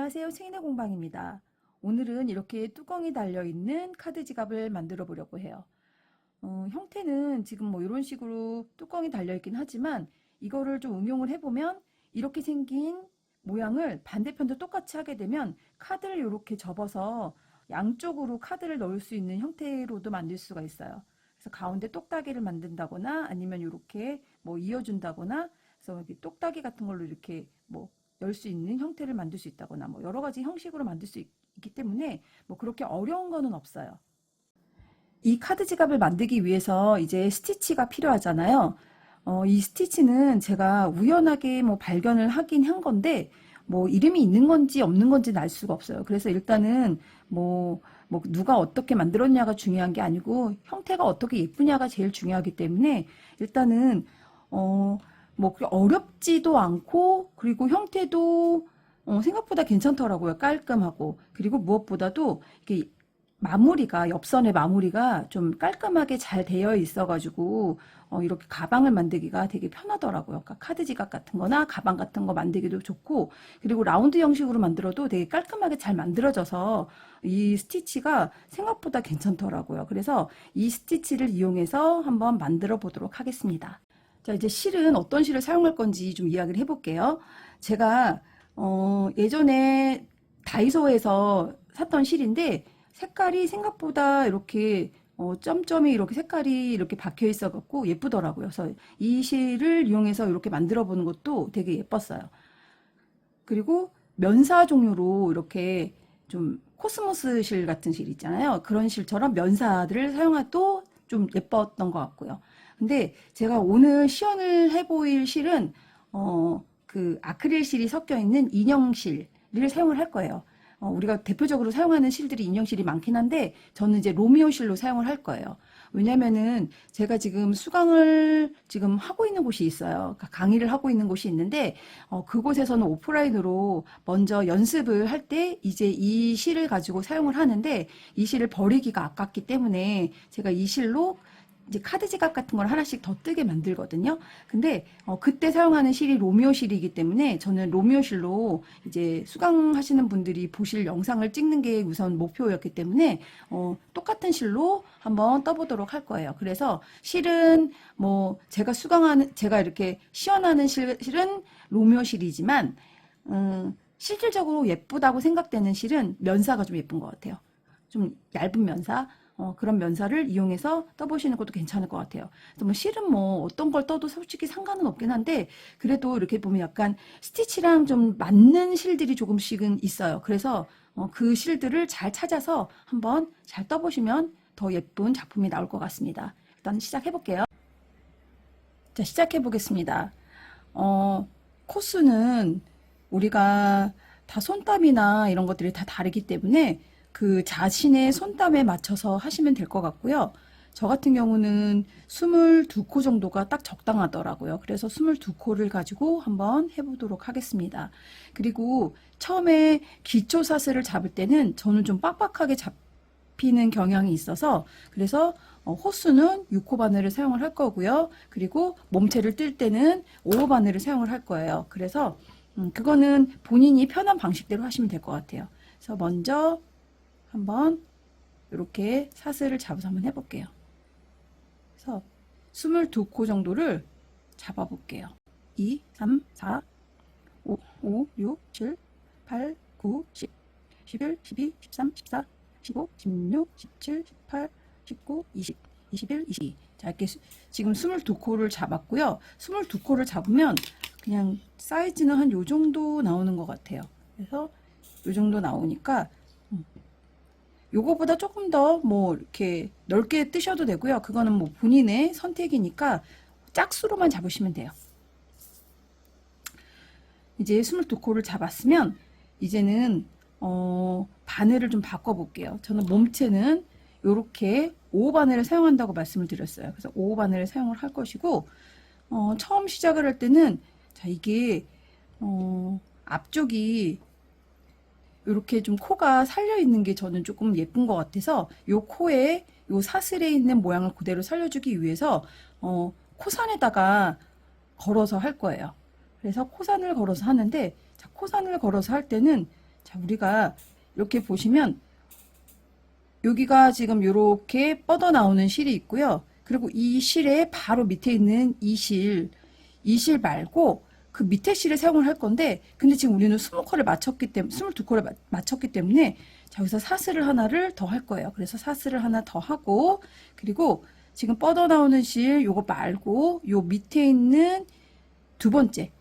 안녕하세요. 체인의 공방입니다. 오늘은 이렇게 뚜껑이 달려있는 카드 지갑을 만들어 보려고 해요. 형태는 지금 뭐 이런 식으로 뚜껑이 달려있긴 하지만 이거를 좀 응용을 해보면 이렇게 생긴 모양을 반대편도 똑같이 하게 되면 카드를 이렇게 접어서 양쪽으로 카드를 넣을 수 있는 형태로도 만들 수가 있어요. 그래서 가운데 똑딱이를 만든다거나 아니면 이렇게 뭐 이어준다거나 그래서 여기 똑딱이 같은 걸로 이렇게 뭐 열 수 있는 형태를 만들 수 있다거나 뭐 여러 가지 형식으로 만들 수 있기 때문에 뭐 그렇게 어려운 거는 없어요. 이 카드 지갑을 만들기 위해서 이제 스티치가 필요하잖아요. 이 스티치는 제가 우연하게 뭐 발견을 하긴 한 건데 뭐 이름이 있는 건지 없는 건지는 알 수가 없어요. 그래서 일단은 뭐 누가 어떻게 만들었냐가 중요한 게 아니고 형태가 어떻게 예쁘냐가 제일 중요하기 때문에 일단은 뭐 그렇게 어렵지도 않고 그리고 형태도 생각보다 괜찮더라고요. 깔끔하고 그리고 무엇보다도 이게 마무리가 옆선의 마무리가 좀 깔끔하게 잘 되어 있어가지고 이렇게 가방을 만들기가 되게 편하더라고요. 그러니까 카드 지갑 같은 거나 가방 같은 거 만들기도 좋고 그리고 라운드 형식으로 만들어도 되게 깔끔하게 잘 만들어져서 이 스티치가 생각보다 괜찮더라고요. 그래서 이 스티치를 이용해서 한번 만들어 보도록 하겠습니다. 자, 이제 실은 어떤 실을 사용할 건지 좀 이야기를 해볼게요. 제가 예전에 다이소에서 샀던 실인데 색깔이 생각보다 이렇게 점점이 이렇게 색깔이 이렇게 박혀 있어 갖고 예쁘더라고요. 그래서 이 실을 이용해서 이렇게 만들어 보는 것도 되게 예뻤어요. 그리고 면사 종류로 이렇게 좀 코스모스 실 같은 실 있잖아요. 그런 실처럼 면사들을 사용해도 좀 예뻤던 것 같고요. 근데 제가 오늘 시연을 해보일 실은 그 아크릴 실이 섞여 있는 인형실을 사용을 할 거예요. 우리가 대표적으로 사용하는 실들이 인형실이 많긴 한데 저는 이제 로미오 실로 사용을 할 거예요. 왜냐면은 제가 지금 수강을 지금 하고 있는 곳이 있어요. 그러니까 강의를 하고 있는 곳이 있는데 그곳에서는 오프라인으로 먼저 연습을 할 때 이제 이 실을 가지고 사용을 하는데 이 실을 버리기가 아깝기 때문에 제가 이 실로 이제 카드 지갑 같은 걸 하나씩 더 뜨게 만들거든요. 근데 그때 사용하는 실이 로미오 실이기 때문에 저는 로미오 실로 이제 수강하시는 분들이 보실 영상을 찍는 게 우선 목표였기 때문에 똑같은 실로 한번 떠보도록 할 거예요. 그래서 실은 뭐 제가 이렇게 시연하는 실은 로미오 실이지만 실질적으로 예쁘다고 생각되는 실은 면사가 좀 예쁜 것 같아요. 좀 얇은 면사. 그런 면사를 이용해서 떠보시는 것도 괜찮을 것 같아요. 그래서 뭐 실은 뭐 어떤 걸 떠도 솔직히 상관은 없긴 한데 그래도 이렇게 보면 약간 스티치랑 좀 맞는 실들이 조금씩은 있어요. 그래서 그 실들을 잘 찾아서 한번 잘 떠보시면 더 예쁜 작품이 나올 것 같습니다. 일단 시작해 볼게요. 자, 시작해 보겠습니다. 코스는 우리가 다 손땀이나 이런 것들이 다 다르기 때문에 그 자신의 손땀에 맞춰서 하시면 될 것 같고요. 저 같은 경우는 22코 정도가 딱 적당하더라고요. 그래서 22코를 가지고 한번 해보도록 하겠습니다. 그리고 처음에 기초 사슬을 잡을 때는 저는 좀 빡빡하게 잡히는 경향이 있어서 그래서 호수는 6호 바늘을 사용을 할 거고요. 그리고 몸체를 뜰 때는 5호 바늘을 사용을 할 거예요. 그래서 그거는 본인이 편한 방식대로 하시면 될 것 같아요. 그래서 먼저 한번 이렇게 사슬을 잡아서 한번 해볼게요. 그래서 22코 정도를 잡아볼게요. 2, 3, 4, 5, 6, 7, 8, 9, 10, 11, 12, 13, 14, 15, 16, 17, 18, 19, 20, 21, 22. 자, 이렇게 지금 22코를 잡았고요. 22코를 잡으면 그냥 사이즈는 한 요 정도 나오는 것 같아요. 그래서 요 정도 나오니까 요거보다 조금 더 뭐 이렇게 넓게 뜨셔도 되고요. 그거는 뭐 본인의 선택이니까 짝수로만 잡으시면 돼요. 이제 22코를 잡았으면 이제는 바늘을 좀 바꿔 볼게요. 저는 몸체는 요렇게 5호 바늘을 사용한다고 말씀을 드렸어요. 그래서 5호 바늘을 사용을 할 것이고 처음 시작을 할 때는 자 이게 앞쪽이 이렇게 좀 코가 살려 있는 게 저는 조금 예쁜 것 같아서 요 코에 요 사슬에 있는 모양을 그대로 살려주기 위해서 코산에다가 걸어서 할 거예요. 그래서 코산을 걸어서 하는데 자, 코산을 걸어서 할 때는 자, 우리가 이렇게 보시면 여기가 지금 이렇게 뻗어 나오는 실이 있고요. 그리고 이 실의 바로 밑에 있는 이 실 말고 그 밑에 실을 사용을 할 건데, 근데 지금 우리는 20컬을 맞췄기 때문에, 22컬을 맞췄기 때문에, 자, 여기서 사슬을 하나를 더 할 거예요. 그래서 사슬을 하나 더 하고, 그리고 지금 뻗어 나오는 실 요거 말고 요 밑에 있는 두 번째,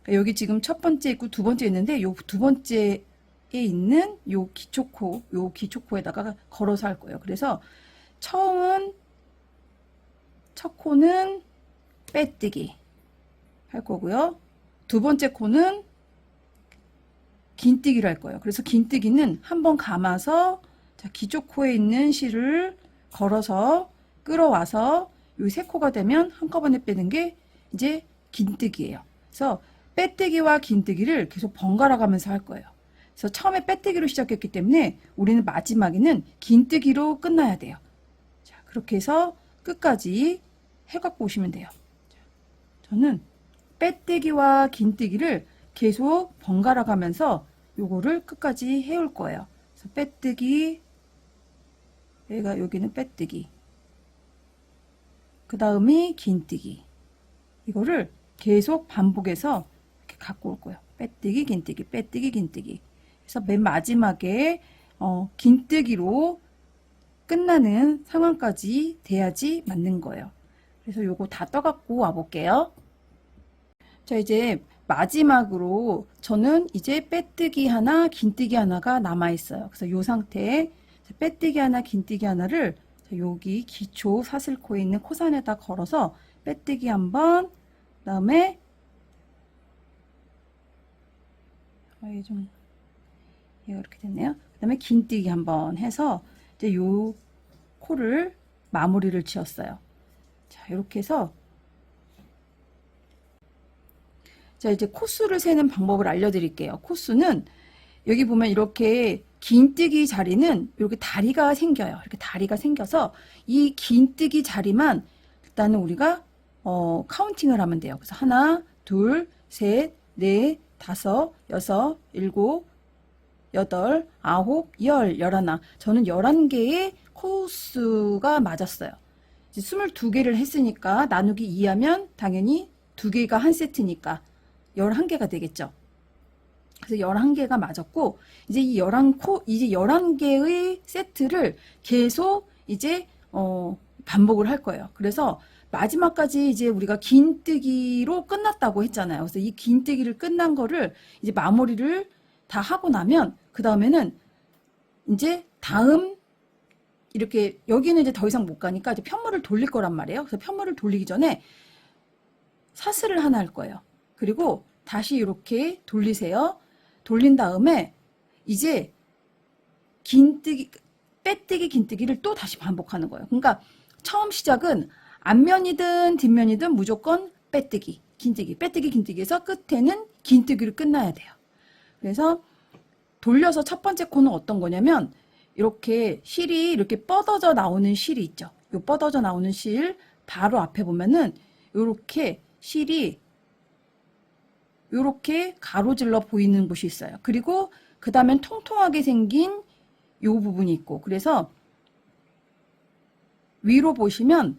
여기 지금 첫 번째 있고 두 번째 있는데, 요 두 번째에 있는 요 기초코에다가 걸어서 할 거예요. 그래서 첫 코는 빼뜨기 할 거고요. 두 번째 코는 긴뜨기를 할 거예요. 그래서 긴뜨기는 한번 감아서, 자, 기초코에 있는 실을 걸어서 끌어와서 요 세 코가 되면 한꺼번에 빼는 게 이제 긴뜨기예요. 그래서 빼뜨기와 긴뜨기를 계속 번갈아 가면서 할 거예요. 그래서 처음에 빼뜨기로 시작했기 때문에 우리는 마지막에는 긴뜨기로 끝나야 돼요. 자, 그렇게 해서 끝까지 해갖고 오시면 돼요. 저는 빼뜨기와 긴뜨기를 계속 번갈아 가면서 요거를 끝까지 해올 거예요. 그래서 빼뜨기, 여기는 빼뜨기, 그 다음이 긴뜨기, 이거를 계속 반복해서 이렇게 갖고 올 거예요. 빼뜨기, 긴뜨기, 빼뜨기, 긴뜨기. 그래서 맨 마지막에 긴뜨기로 끝나는 상황까지 돼야지 맞는 거예요. 그래서 요거 다 떠갖고 와볼게요. 자, 이제 마지막으로 저는 이제 빼뜨기 하나, 긴뜨기 하나가 남아있어요. 그래서 요 상태에 빼뜨기 하나, 긴뜨기 하나를 여기 기초 사슬코에 있는 코산에다 걸어서 빼뜨기 한번, 그 다음에 얘가 이렇게 됐네요. 그 다음에 긴뜨기 한번 해서 이제 요 코를 마무리를 지었어요. 자, 이렇게 해서, 자, 이제 코수를 세는 방법을 알려드릴게요. 코수는 여기 보면 이렇게 긴뜨기 자리는 이렇게 다리가 생겨요. 이렇게 다리가 생겨서 이 긴뜨기 자리만 일단은 우리가 카운팅을 하면 돼요. 그래서 하나, 둘, 셋, 넷, 다섯, 여섯, 일곱, 여덟, 아홉, 열, 열하나. 저는 11개의 코수가 맞았어요. 이제 22개를 했으니까 나누기 2하면 당연히 2개가 한 세트니까 11개가 되겠죠. 그래서 11개가 맞았고, 이제 이 11개의 세트를 계속 이제 반복을 할 거예요. 그래서 마지막까지 이제 우리가 긴뜨기로 끝났다고 했잖아요. 그래서 이 긴뜨기를 끝난 거를 이제 마무리를 다 하고 나면, 그 다음에는 이제 다음, 이렇게 여기는 이제 더 이상 못 가니까 이제 편물을 돌릴 거란 말이에요. 그래서 편물을 돌리기 전에 사슬을 하나 할 거예요. 그리고 다시 이렇게 돌리세요. 돌린 다음에 이제 긴뜨기, 빼뜨기, 긴뜨기를 또 다시 반복하는 거예요. 그러니까 처음 시작은 앞면이든 뒷면이든 무조건 빼뜨기, 긴뜨기, 빼뜨기, 긴뜨기에서 끝에는 긴뜨기로 끝나야 돼요. 그래서 돌려서 첫 번째 코는 어떤 거냐면, 이렇게 실이 이렇게 뻗어져 나오는 실이 있죠. 요 뻗어져 나오는 실 바로 앞에 보면은 이렇게 실이 이렇게 가로질러 보이는 곳이 있어요. 그리고 그 다음엔 통통하게 생긴 요 부분이 있고, 그래서 위로 보시면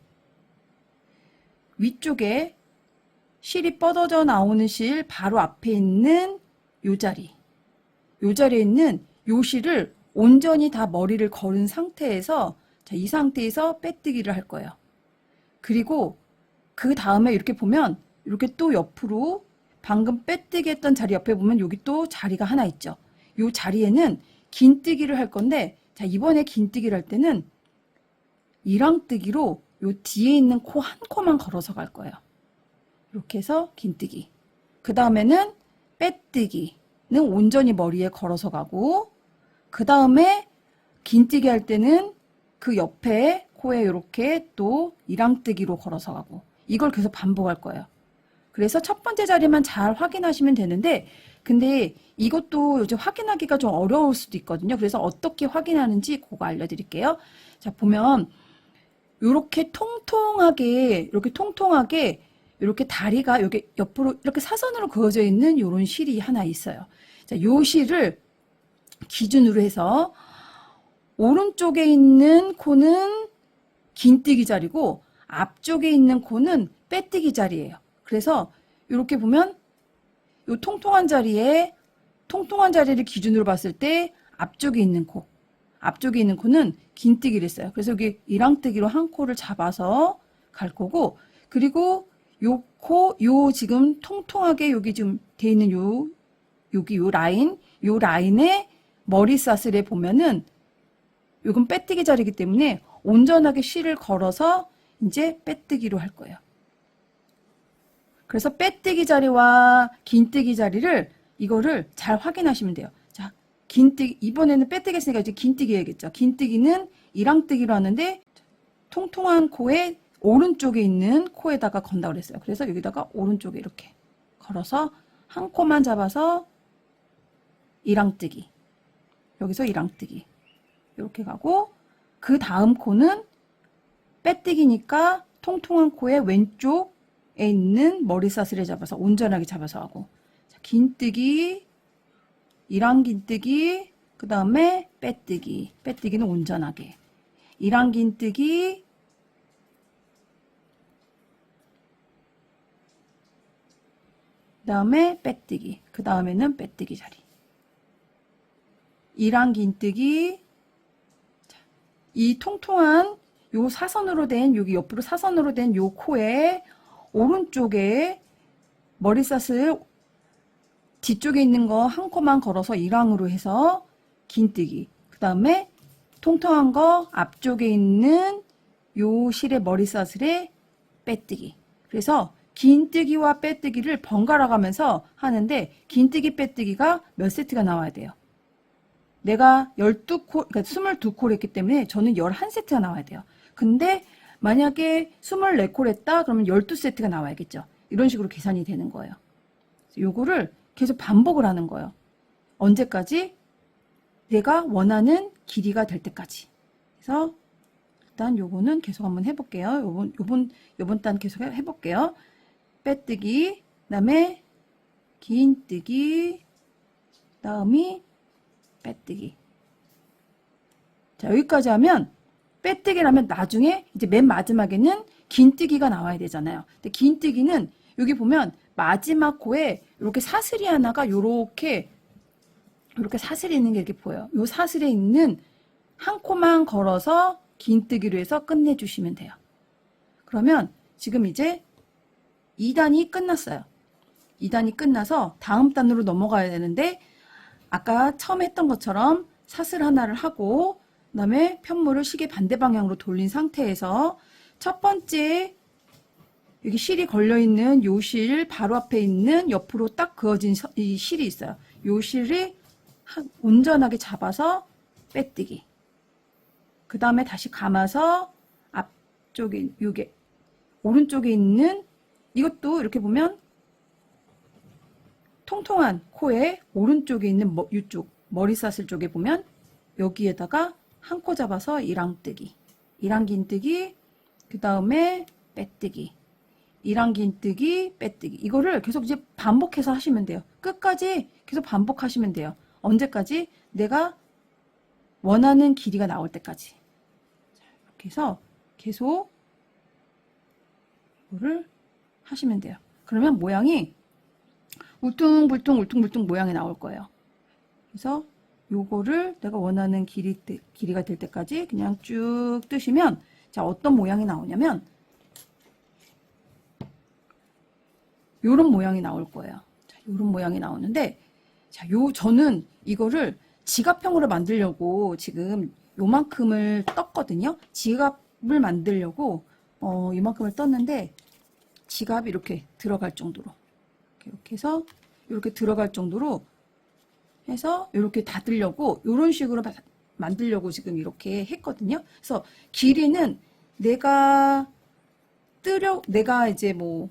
위쪽에 실이 뻗어져 나오는 실 바로 앞에 있는 요 자리에 있는 요 실을 온전히 다 머리를 걸은 상태에서, 자, 이 상태에서 빼뜨기를 할 거예요. 그리고 그 다음에 이렇게 보면 이렇게 또 옆으로 방금 빼뜨기 했던 자리 옆에 보면 여기 또 자리가 하나 있죠. 요 자리에는 긴뜨기를 할 건데, 자, 이번에 긴뜨기를 할 때는 이랑뜨기로 요 뒤에 있는 코 한 코만 걸어서 갈 거예요. 이렇게 해서 긴뜨기. 그 다음에는 빼뜨기는 온전히 머리에 걸어서 가고, 그 다음에 긴뜨기 할 때는 그 옆에 코에 이렇게 또 이랑뜨기로 걸어서 가고, 이걸 계속 반복할 거예요. 그래서 첫 번째 자리만 잘 확인하시면 되는데, 근데 이것도 이제 확인하기가 좀 어려울 수도 있거든요. 그래서 어떻게 확인하는지 그거 알려드릴게요. 자, 보면 이렇게 통통하게 이렇게 다리가 여기 옆으로 이렇게 사선으로 그어져 있는 이런 실이 하나 있어요. 자, 요 실을 기준으로 해서 오른쪽에 있는 코는 긴뜨기 자리고 앞쪽에 있는 코는 빼뜨기 자리예요. 그래서 이렇게 보면 이 통통한 자리를 기준으로 봤을 때 앞쪽에 있는 코는 긴뜨기를 했어요. 그래서 여기 이랑뜨기로 한 코를 잡아서 갈 거고, 그리고 요 지금 통통하게 여기 지금 돼 있는 여기 요 라인에 머리사슬에 보면은 요건 빼뜨기 자리이기 때문에 온전하게 실을 걸어서 이제 빼뜨기로 할 거예요. 그래서 빼뜨기 자리와 긴뜨기 자리를 이거를 잘 확인하시면 돼요. 자, 긴뜨기, 이번에는 빼뜨기 했으니까 이제 긴뜨기 해야겠죠. 긴뜨기는 이랑뜨기로 하는데 통통한 코에 오른쪽에 있는 코에다가 건다고 그랬어요. 그래서 여기다가 오른쪽에 이렇게 걸어서 한 코만 잡아서 이랑뜨기, 여기서 이랑뜨기 이렇게 가고, 그 다음 코는 빼뜨기니까 통통한 코의 왼쪽에 있는 머리사슬에 잡아서 온전하게 잡아서 하고, 자, 긴뜨기, 이랑긴뜨기, 그 다음에 빼뜨기는 온전하게, 이랑긴뜨기, 그 다음에 빼뜨기, 그 다음에는 빼뜨기 자리, 이랑긴뜨기. 이 통통한 요 사선으로 된, 여기 옆으로 사선으로 된 요 코에 오른쪽에 머리사슬 뒤쪽에 있는 거 한 코만 걸어서 이랑으로 해서 긴뜨기, 그 다음에 통통한 거 앞쪽에 있는 요 실의 머리사슬에 빼뜨기. 그래서 긴뜨기와 빼뜨기를 번갈아 가면서 하는데, 긴뜨기 빼뜨기가 몇 세트가 나와야 돼요? 내가 12코, 그러니까 22코를 했기 때문에 저는 11세트가 나와야 돼요. 근데 만약에 24코를 했다 그러면 12세트가 나와야겠죠. 이런 식으로 계산이 되는 거예요. 요거를 계속 반복을 하는 거예요. 언제까지? 내가 원하는 길이가 될 때까지. 그래서 일단 요거는 계속 한번 해볼게요. 요번 단 계속 해볼게요. 빼뜨기, 그다음에 긴뜨기, 다음이 빼뜨기. 자, 여기까지 하면, 빼뜨기라면 나중에 이제 맨 마지막에는 긴뜨기가 나와야 되잖아요. 근데 긴뜨기는 여기 보면 마지막 코에 이렇게 사슬이 하나가 이렇게 사슬이 있는 게 이렇게 보여요. 요 사슬에 있는 한 코만 걸어서 긴뜨기로 해서 끝내주시면 돼요. 그러면 지금 이제 2단이 끝났어요. 2단이 끝나서 다음 단으로 넘어가야 되는데, 아까 처음 했던 것처럼 사슬 하나를 하고, 그 다음에 편물을 시계 반대 방향으로 돌린 상태에서 첫 번째 여기 실이 걸려있는 요 실 바로 앞에 있는 옆으로 딱 그어진 이 실이 있어요. 요 실을 온전하게 잡아서 빼뜨기. 그 다음에 다시 감아서 앞쪽에, 요게 오른쪽에 있는, 이것도 이렇게 보면 통통한 코에 오른쪽에 있는 이쪽 머리사슬 쪽에 보면 여기에다가 한 코 잡아서 이랑뜨기, 이랑긴뜨기, 그 다음에 빼뜨기, 이랑긴뜨기, 빼뜨기. 이거를 계속 이제 반복해서 하시면 돼요. 끝까지 계속 반복하시면 돼요. 언제까지? 내가 원하는 길이가 나올 때까지. 이렇게 해서 계속 이거를 하시면 돼요. 그러면 모양이 울퉁불퉁 모양이 나올 거예요. 그래서 요거를 내가 원하는 길이가 될 때까지 그냥 쭉 뜨시면, 자, 어떤 모양이 나오냐면 요런 모양이 나올 거예요. 자, 요런 모양이 나오는데, 자, 저는 이거를 지갑형으로 만들려고 지금 요만큼을 떴거든요. 지갑을 만들려고 요만큼을 떴는데, 지갑이 이렇게 들어갈 정도로, 이렇게 해서 이렇게 들어갈 정도로 해서 이렇게 닫으려고, 이런 식으로 만들려고 지금 이렇게 했거든요. 그래서 길이는 내가 이제 뭐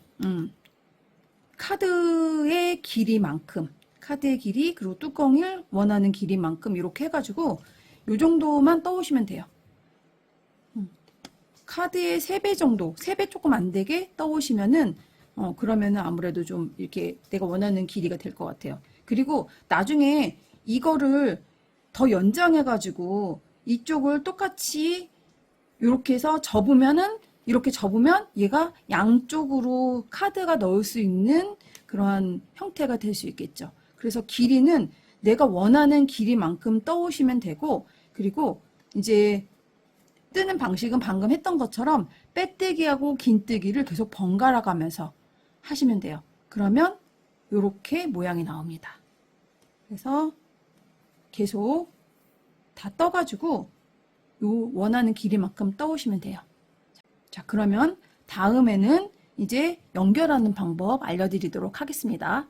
카드의 길이만큼, 카드의 길이, 그리고 뚜껑을 원하는 길이만큼 이렇게 해가지고 요 정도만 떠오시면 돼요. 카드의 3배 정도, 3배 조금 안 되게 떠오시면은 그러면은 아무래도 좀 이렇게 내가 원하는 길이가 될 것 같아요. 그리고 나중에 이거를 더 연장해가지고 이쪽을 똑같이 이렇게 해서 접으면은 이렇게 접으면 얘가 양쪽으로 카드가 넣을 수 있는 그러한 형태가 될 수 있겠죠. 그래서 길이는 내가 원하는 길이만큼 떠오시면 되고, 그리고 이제 뜨는 방식은 방금 했던 것처럼 빼뜨기하고 긴뜨기를 계속 번갈아 가면서 하시면 돼요. 그러면 이렇게 모양이 나옵니다. 그래서 계속 다 떠가지고 요 원하는 길이만큼 떠오시면 돼요. 자, 그러면 다음에는 이제 연결하는 방법 알려드리도록 하겠습니다.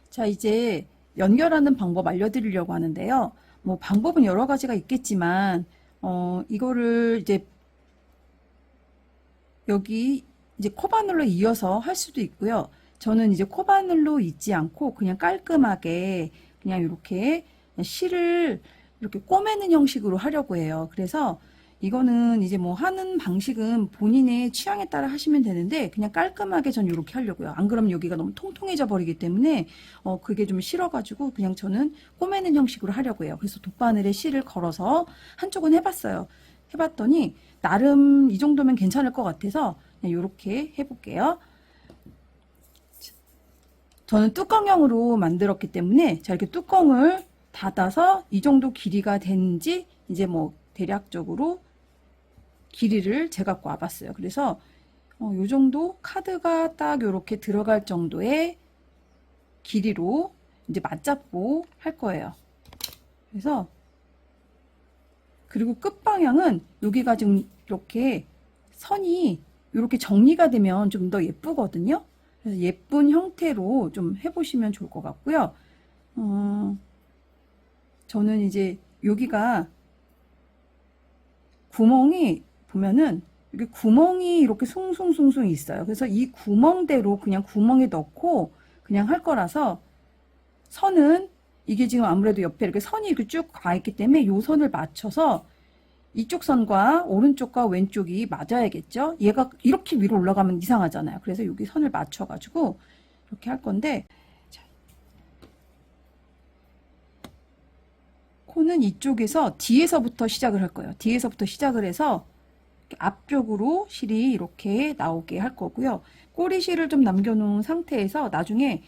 자, 이제 연결하는 방법 알려드리려고 하는데요. 뭐 방법은 여러 가지가 있겠지만 이거를 이제 여기 이제 코바늘로 이어서 할 수도 있고요. 저는 이제 코바늘로 잇지 않고 그냥 깔끔하게 그냥 이렇게 실을 이렇게 꼬매는 형식으로 하려고 해요. 그래서 이거는 이제 뭐 하는 방식은 본인의 취향에 따라 하시면 되는데 그냥 깔끔하게 전 이렇게 하려고요. 안 그러면 여기가 너무 통통해져 버리기 때문에 그게 좀 싫어가지고 그냥 저는 꼬매는 형식으로 하려고 해요. 그래서 돗바늘에 실을 걸어서 한쪽은 해봤어요. 해봤더니 나름 이 정도면 괜찮을 것 같아서 그냥 이렇게 해볼게요. 저는 뚜껑형으로 만들었기 때문에 자 이렇게 뚜껑을 닫아서 이 정도 길이가 되는지 이제 뭐 대략적으로 길이를 재갖고 와봤어요. 그래서 요 정도 카드가 딱 이렇게 들어갈 정도의 길이로 이제 맞잡고 할 거예요. 그래서 그리고 끝방향은 여기가 지금 이렇게 선이 이렇게 정리가 되면 좀 더 예쁘거든요. 그래서 예쁜 형태로 좀 해보시면 좋을 것 같고요. 저는 이제 여기가 구멍이 보면은 이렇게 구멍이 이렇게 숭숭숭숭 있어요. 그래서 이 구멍대로 그냥 구멍에 넣고 그냥 할 거라서 선은 이게 지금 아무래도 옆에 이렇게 선이 이렇게 쭉 가 있기 때문에 이 선을 맞춰서 이쪽 선과 오른쪽과 왼쪽이 맞아야겠죠. 얘가 이렇게 위로 올라가면 이상하잖아요. 그래서 여기 선을 맞춰가지고 이렇게 할 건데 코는 이쪽에서 뒤에서부터 시작을 할 거예요. 뒤에서부터 시작을 해서 앞쪽으로 실이 이렇게 나오게 할 거고요. 꼬리실을 좀 남겨놓은 상태에서 나중에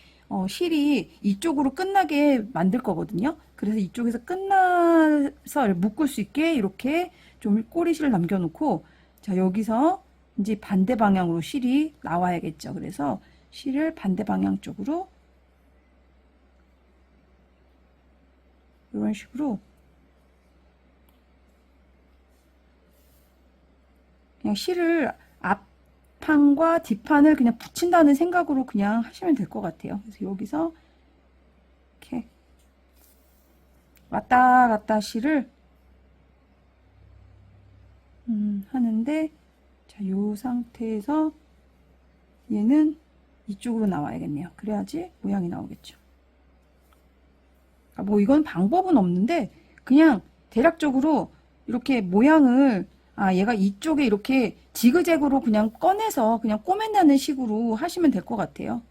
실이 이쪽으로 끝나게 만들 거거든요. 그래서 이쪽에서 끝나서 묶을 수 있게 이렇게 좀 꼬리실을 남겨놓고 자 여기서 이제 반대 방향으로 실이 나와야겠죠. 그래서 실을 반대 방향 쪽으로 이런 식으로 그냥 실을 앞판과 뒷판을 그냥 붙인다는 생각으로 그냥 하시면 될 것 같아요. 그래서 여기서 이렇게 왔다 갔다 실을 하는데 자, 요 상태에서 얘는 이쪽으로 나와야겠네요. 그래야지 모양이 나오겠죠. 뭐 이건 방법은 없는데 그냥 대략적으로 이렇게 모양을 얘가 이쪽에 이렇게 지그재그로 그냥 꺼내서 그냥 꼬맨다는 식으로 하시면 될 것 같아요.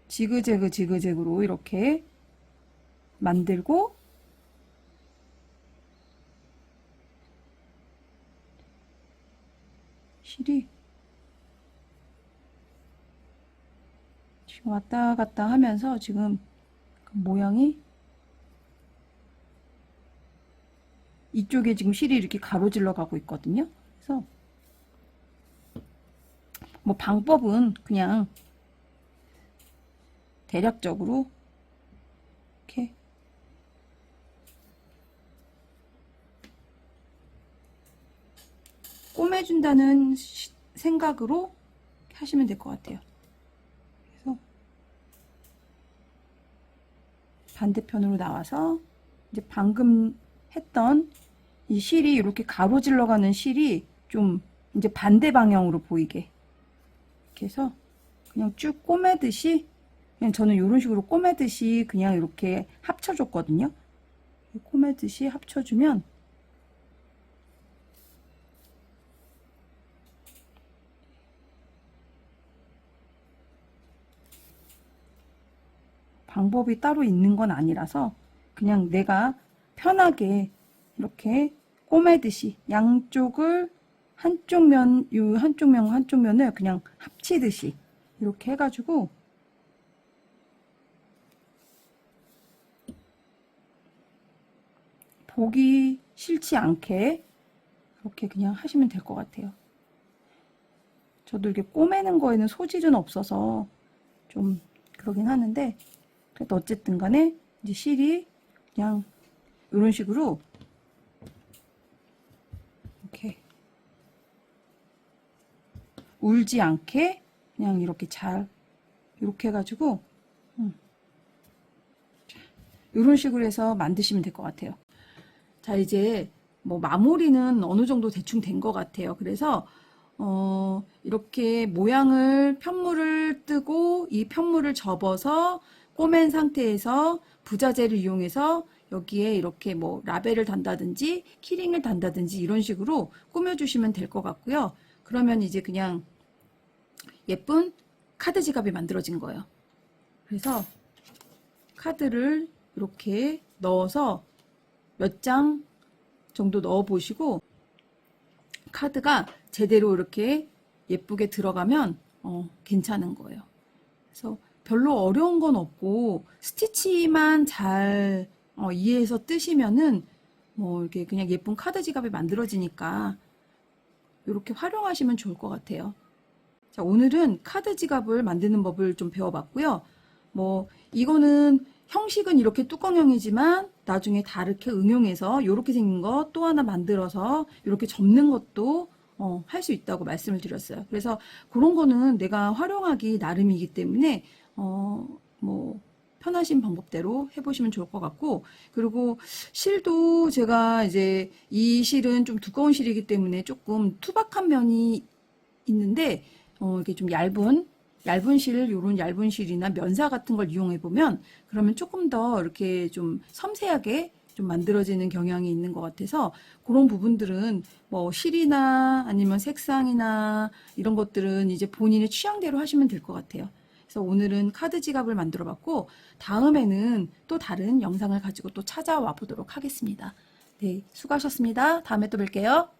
지그재그 지그재그로 이렇게 만들고 실이 지금 왔다 갔다 하면서 지금 모양이 이쪽에 지금 실이 이렇게 가로질러 가고 있거든요. 그래서 뭐 방법은 그냥 대략적으로 이렇게 꼬매준다는 생각으로 하시면 될 것 같아요. 그래서 반대편으로 나와서 이제 방금 했던 이 실이 이렇게 가로질러 가는 실이 좀 이제 반대 방향으로 보이게 이렇게 해서 그냥 쭉 꼬매듯이 그냥 저는 이런 식으로 꼬매듯이 그냥 이렇게 합쳐줬거든요. 꼬매듯이 합쳐주면 방법이 따로 있는 건 아니라서 그냥 내가 편하게 이렇게 꼬매듯이 양쪽을 한쪽 면을 그냥 합치듯이 이렇게 해가지고 보기 싫지 않게 이렇게 그냥 하시면 될 것 같아요. 저도 이렇게 꼬매는 거에는 소질은 없어서 좀 그러긴 하는데, 그래도 어쨌든 간에 이제 실이 그냥 이런 식으로 이렇게 울지 않게 그냥 이렇게 잘 이렇게 해가지고 이런 식으로 해서 만드시면 될 것 같아요. 자, 이제 뭐 마무리는 어느 정도 대충 된 것 같아요. 그래서 이렇게 편물을 뜨고 이 편물을 접어서 꼬맨 상태에서 부자재를 이용해서 여기에 이렇게 뭐 라벨을 단다든지 키링을 단다든지 이런 식으로 꾸며주시면 될 것 같고요. 그러면 이제 그냥 예쁜 카드 지갑이 만들어진 거예요. 그래서 카드를 이렇게 넣어서 몇 장 정도 넣어 보시고 카드가 제대로 이렇게 예쁘게 들어가면 괜찮은 거예요. 그래서 별로 어려운 건 없고 스티치만 잘 이해해서 뜨시면은 뭐 이렇게 그냥 예쁜 카드 지갑이 만들어지니까 이렇게 활용하시면 좋을 것 같아요. 자, 오늘은 카드 지갑을 만드는 법을 좀 배워봤고요. 뭐 이거는 형식은 이렇게 뚜껑형이지만 나중에 다르게 응용해서 이렇게 생긴 거 또 하나 만들어서 이렇게 접는 것도 할 수 있다고 말씀을 드렸어요. 그래서 그런 거는 내가 활용하기 나름이기 때문에 뭐 편하신 방법대로 해보시면 좋을 것 같고, 그리고 실도 제가 이제 이 실은 좀 두꺼운 실이기 때문에 조금 투박한 면이 있는데 이렇게 좀 얇은 실, 요런 얇은 실이나 면사 같은 걸 이용해 보면 그러면 조금 더 이렇게 좀 섬세하게 좀 만들어지는 경향이 있는 것 같아서 그런 부분들은 뭐 실이나 아니면 색상이나 이런 것들은 이제 본인의 취향대로 하시면 될 것 같아요. 그래서 오늘은 카드 지갑을 만들어 봤고 다음에는 또 다른 영상을 가지고 또 찾아와 보도록 하겠습니다. 네, 수고하셨습니다. 다음에 또 뵐게요.